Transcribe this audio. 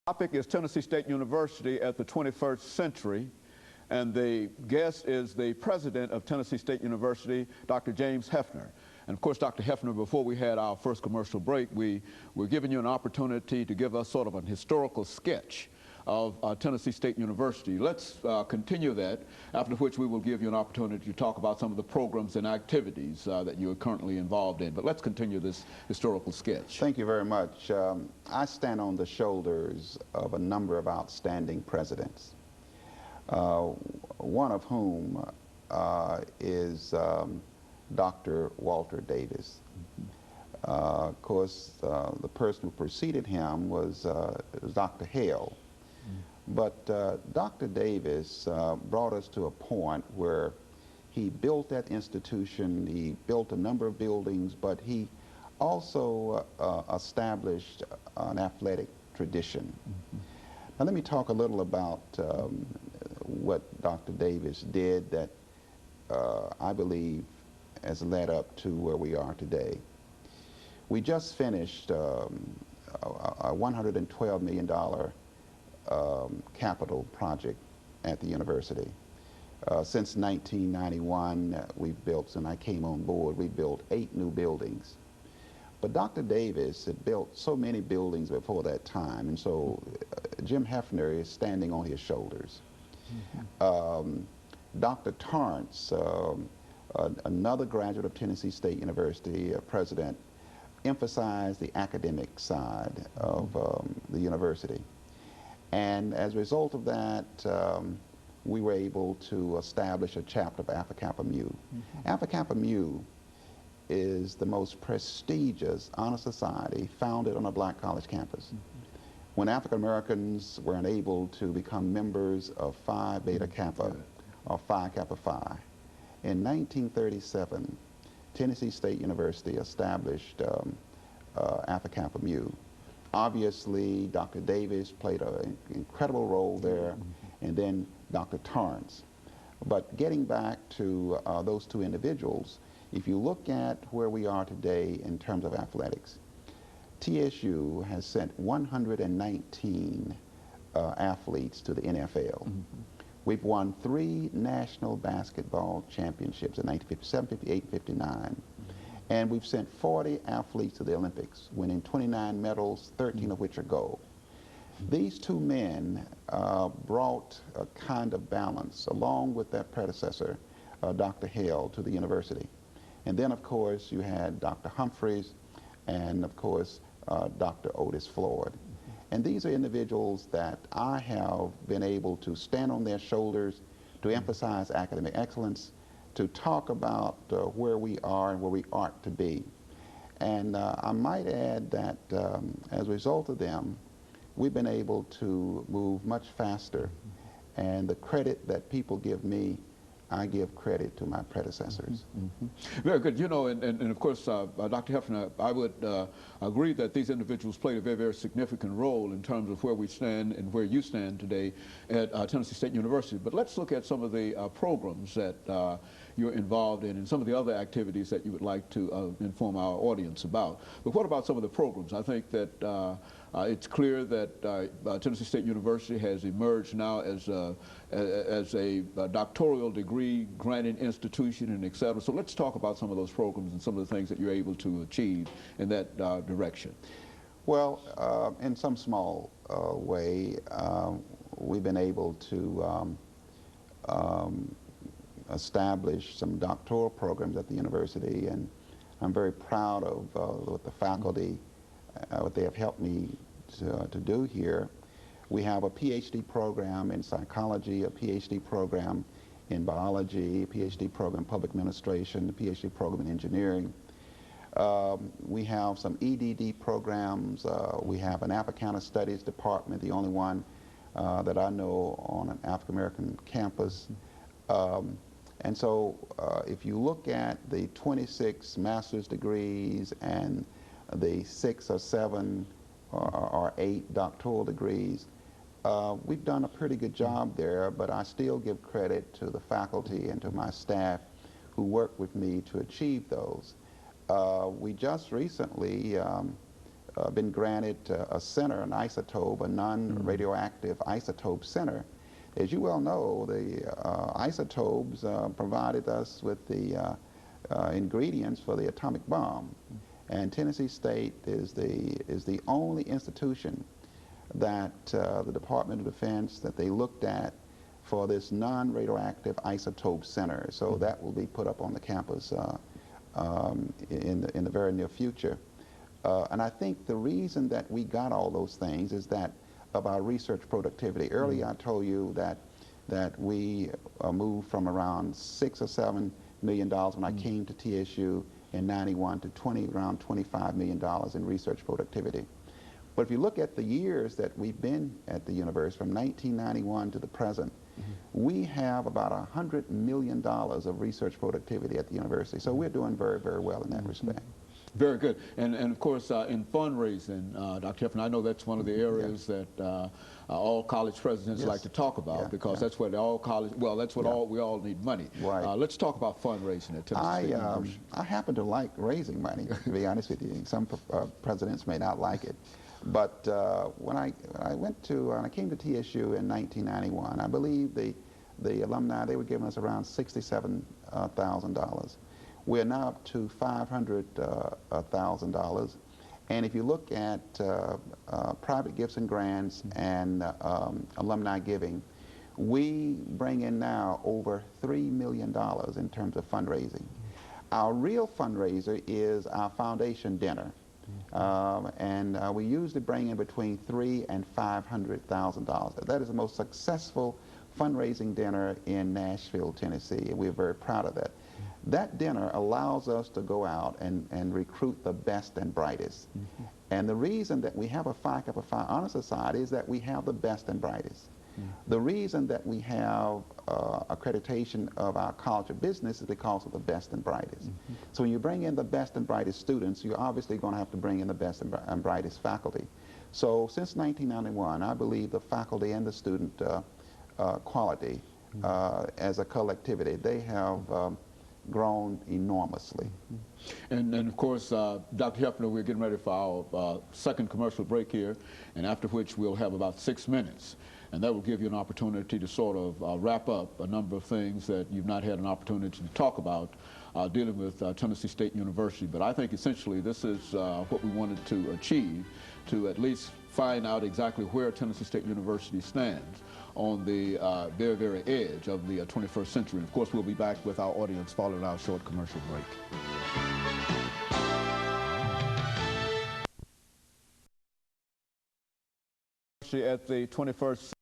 Topic is Tennessee State University at the 21st century, and the guest is the president of Tennessee State University, Dr. JHefner. And of course, Dr. Hefner, before we had our first commercial break, we were giving you an opportunity to give us sort of an historical sketch of Tennessee State University. Let's continue that, after which we will give you an opportunity to talk about some of the programs and activities that you are currently involved in. But let's continue this historical sketch. Thank you very much. I stand on the shoulders of a number of outstanding presidents, one of whom is Dr. Walter Davis. Of course, the person who preceded him was Dr. Hale. But Dr. Davis brought us to a point where he built that institution. He built a number of buildings, but he also established an athletic tradition. Now let me talk a little about what Dr. Davis did that I believe has led up to where we are today. We just finished a $112 million capital project at the university. Since 1991, we've built, since I came on board, we built 8 new buildings. But Dr. Davis had built so many buildings before that time, and so JHefner is standing on his shoulders. Dr. Torrance, another graduate of Tennessee State University, president, emphasized the academic side of the university. And as a result of that, we were able to establish a chapter of Alpha Kappa Mu. Alpha Kappa Mu is the most prestigious honor society founded on a black college campus. When African Americans were unable to become members of Phi Beta Kappa or Phi Kappa Phi, in 1937, Tennessee State University established Alpha Kappa Mu. Obviously, Dr. Davis played an incredible role there, and then Dr. Torrance. But getting back to those two individuals, if you look at where we are today in terms of athletics, TSU has sent 119 athletes to the NFL. We've won 3 national basketball championships in 1957, 58, 59. And we've sent 40 athletes to the Olympics, winning 29 medals, 13 of which are gold. These two men brought a kind of balance, along with their predecessor, Dr. Hale, to the university. And then, of course, you had Dr. Humphreys and, of course, Dr. Otis Floyd. And these are individuals that I have been able to stand on their shoulders to emphasize academic excellence, to talk about where we are and where we ought to be. And I might add that as a result of them, we've been able to move much faster. And the credit that people give me, I give credit to my predecessors. Very good. You know, and of course, Dr. Hefner, I would agree that these individuals played a very, very significant role in terms of where we stand and where you stand today at Tennessee State University. But let's look at some of the programs that you're involved in and some of the other activities that you would like to inform our audience about. But what about some of the programs? I think that it's clear that Tennessee State University has emerged now as a doctoral degree granting institution and et cetera. So let's talk about some of those programs and some of the things that you're able to achieve in that direction. Well, in some small way, we've been able to establish some doctoral programs at the university, and I'm very proud of what the faculty, what they have helped me to do here. We have a PhD program in psychology, a PhD program in biology, a PhD program in public administration, a PhD program in engineering. We have some EDD programs. We have an Africana Studies department, the only one that I know on an African American campus. And so if you look at the 26 master's degrees and the 6 or 7 or 8 doctoral degrees, we've done a pretty good job there, but I still give credit to the faculty and to my staff who work with me to achieve those. We just recently been granted a center, an isotope, a non-radioactive isotope center. As you well know, the isotopes provided us with the ingredients for the atomic bomb. And Tennessee State is the only institution that the Department of Defense that they looked at for this non-radioactive isotope center. So that will be put up on the campus in the very near future. And I think the reason that we got all those things is that of our research productivity. Earlier I told you that we moved from around $6 or $7 million when I came to TSU in '91 to around $25 million in research productivity. But if you look at the years that we've been at the university, from 1991 to the present, we have about $100 million of research productivity at the university. So we're doing very, very well in that respect. Very good. And of course, in fundraising, Dr. Hefner, I know that's one of the areas that all college presidents like to talk about, because that's where all college, well, that's what we all need money. Right. Let's talk about fundraising at Tennessee State University. I happen to like raising money, to be honest with you. Some presidents may not like it. But when I came to TSU in 1991, I believe the alumni, they were giving us around $67,000. We're now up to $500,000. And if you look at private gifts and grants and alumni giving, we bring in now over $3 million in terms of fundraising. Our real fundraiser is our foundation dinner. We usually bring in between $300,000 and $500,000. That is the most successful fundraising dinner in Nashville, Tennessee, and we're very proud of that. That dinner allows us to go out and recruit the best and brightest. And the reason that we have a Phi Kappa Phi Honor Society is that we have the best and brightest. The reason that we have accreditation of our College of Business is because of the best and brightest. So when you bring in the best and brightest students, you're obviously going to have to bring in the best and brightest faculty. So since 1991, I believe the faculty and the student quality as a collectivity, they have grown enormously. And of course, Dr. Hefner, we're getting ready for our second commercial break here, and after which we'll have about 6 minutes. And that will give you an opportunity to sort of wrap up a number of things that you've not had an opportunity to talk about dealing with Tennessee State University. But I think essentially this is what we wanted to achieve, to at least find out exactly where Tennessee State University stands on the very, very edge of the 21st century. And of course, we'll be back with our audience following our short commercial break. At the 21st